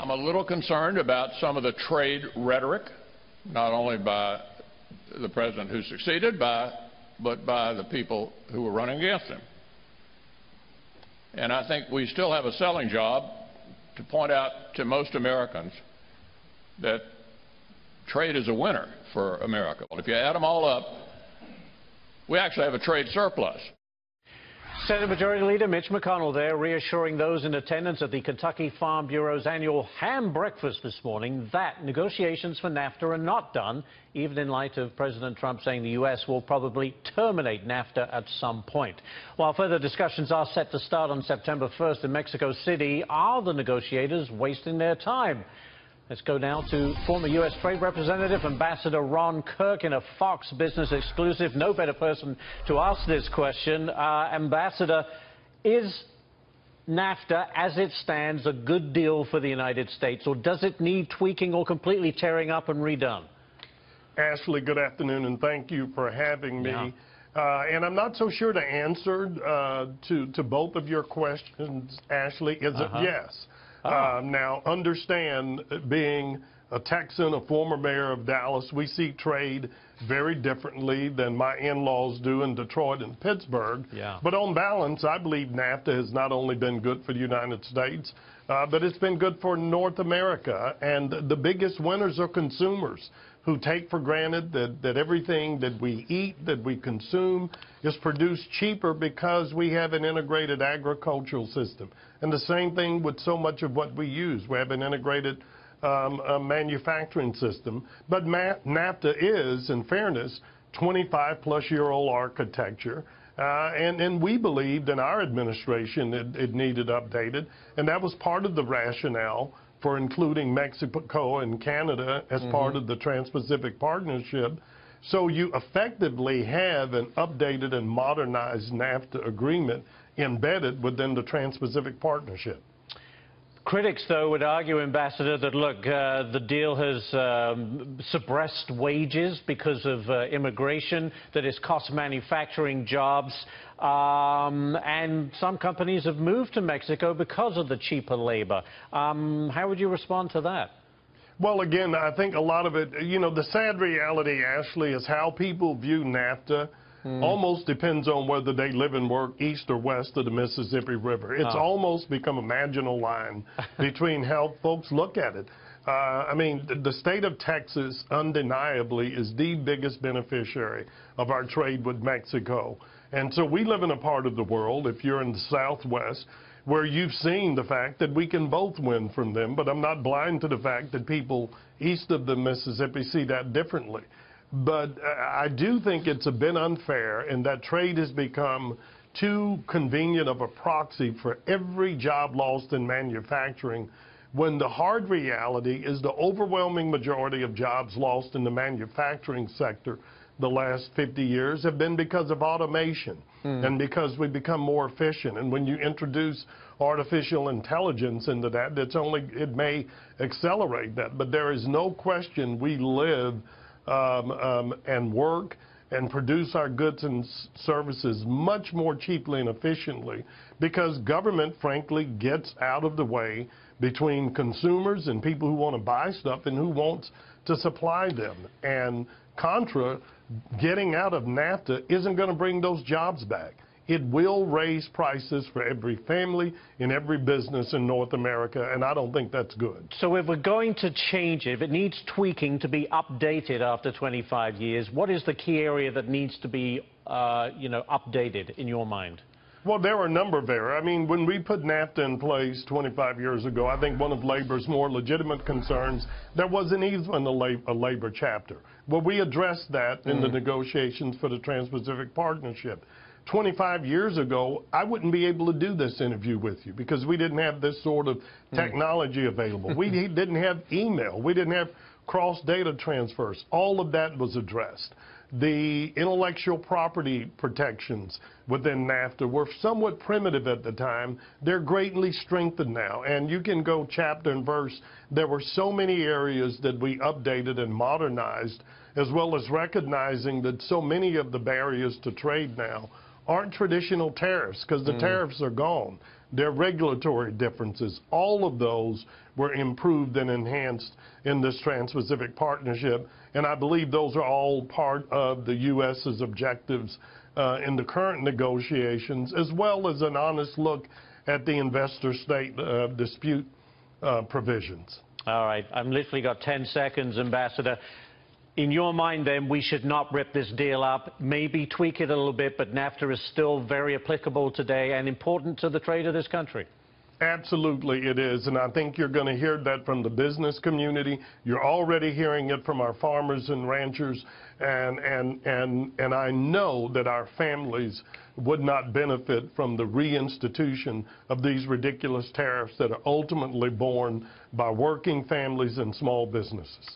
I'm a little concerned about some of the trade rhetoric, not only by the president who succeeded, but by the people who were running against him. And I think we still have a selling job to point out to most Americans that trade is a winner for America. If you add them all up, we actually have a trade surplus. Senate Majority Leader Mitch McConnell there reassuring those in attendance at the Kentucky Farm Bureau's annual ham breakfast this morning that negotiations for NAFTA are not done, even in light of President Trump saying the U.S. will probably terminate NAFTA at some point. While further discussions are set to start on September 1st in Mexico City, are the negotiators wasting their time? Let's go now to former U.S. Trade Representative Ambassador Ron Kirk in a Fox Business exclusive. No better person to ask this question. Ambassador, is NAFTA, as it stands, a good deal for the United States, or does it need tweaking or completely tearing up and redone? Ashley, good afternoon, and thank you for having me. Yeah. And I'm not so sure to answer to both of your questions, Ashley. Is it yes? Now, understand, being a Texan, a former mayor of Dallas, we see trade very differently than my in-laws do in Detroit and Pittsburgh. Yeah. But on balance, I believe NAFTA has not only been good for the United States, but it's been good for North America. And the biggest winners are consumers who take for granted that everything that we eat, that we consume, is produced cheaper because we have an integrated agricultural system. And the same thing with so much of what we use. We have an integrated manufacturing system. But NAFTA is, in fairness, 25-plus-year-old architecture. And we believed in our administration it needed updated. And that was part of the rationale for including Mexico and Canada as part of the Trans-Pacific Partnership. So you effectively have an updated and modernized NAFTA agreement embedded within the Trans-Pacific Partnership. Critics, though, would argue, Ambassador, that, look, the deal has suppressed wages because of immigration, that it's cost manufacturing jobs, and some companies have moved to Mexico because of the cheaper labor. How would you respond to that? Well, again, I think a lot of it, you know, the sad reality, Ashley, is how people view NAFTA almost depends on whether they live and work east or west of the Mississippi River. It's almost become a marginal line between how folks look at it. I mean, the state of Texas undeniably is the biggest beneficiary of our trade with Mexico. And so we live in a part of the world, if you're in the Southwest, where you've seen the fact that we can both win from them. But I'm not blind to the fact that people east of the Mississippi see that differently. But I do think it's a bit unfair, and that trade has become too convenient of a proxy for every job lost in manufacturing, when the hard reality is the overwhelming majority of jobs lost in the manufacturing sector the last 50 years have been because of automation and because we become more efficient. And when you introduce artificial intelligence into that, it may accelerate that. But there is no question we live and work and produce our goods and services much more cheaply and efficiently because government, frankly, gets out of the way between consumers and people who want to buy stuff and who wants to supply them. And contra, getting out of NAFTA isn't going to bring those jobs back. It will raise prices for every family in every business in North America, and I don't think that's good. So if we're going to change it, if it needs tweaking to be updated after 25 years, what is the key area that needs to be, updated in your mind? Well, there are a number of areas. I mean, when we put NAFTA in place 25 years ago, I think one of labor's more legitimate concerns, there wasn't even a labor chapter. Well, we addressed that in the negotiations for the Trans-Pacific Partnership. 25 years ago, I wouldn't be able to do this interview with you because we didn't have this sort of technology available. We didn't have email. We didn't have cross-data transfers. All of that was addressed. The intellectual property protections within NAFTA were somewhat primitive at the time. They're greatly strengthened now, and you can go chapter and verse. There were so many areas that we updated and modernized, as well as recognizing that so many of the barriers to trade now aren't traditional tariffs because the tariffs are gone. They're regulatory differences. All of those were improved and enhanced in this Trans-Pacific Partnership, and I believe those are all part of the U.S.'s objectives in the current negotiations, as well as an honest look at the investor-state dispute provisions. All right, I've literally got 10 seconds, Ambassador. In your mind, then, we should not rip this deal up, maybe tweak it a little bit, but NAFTA is still very applicable today and important to the trade of this country. Absolutely it is, and I think you're going to hear that from the business community. You're already hearing it from our farmers and ranchers, and I know that our families would not benefit from the reinstitution of these ridiculous tariffs that are ultimately borne by working families and small businesses.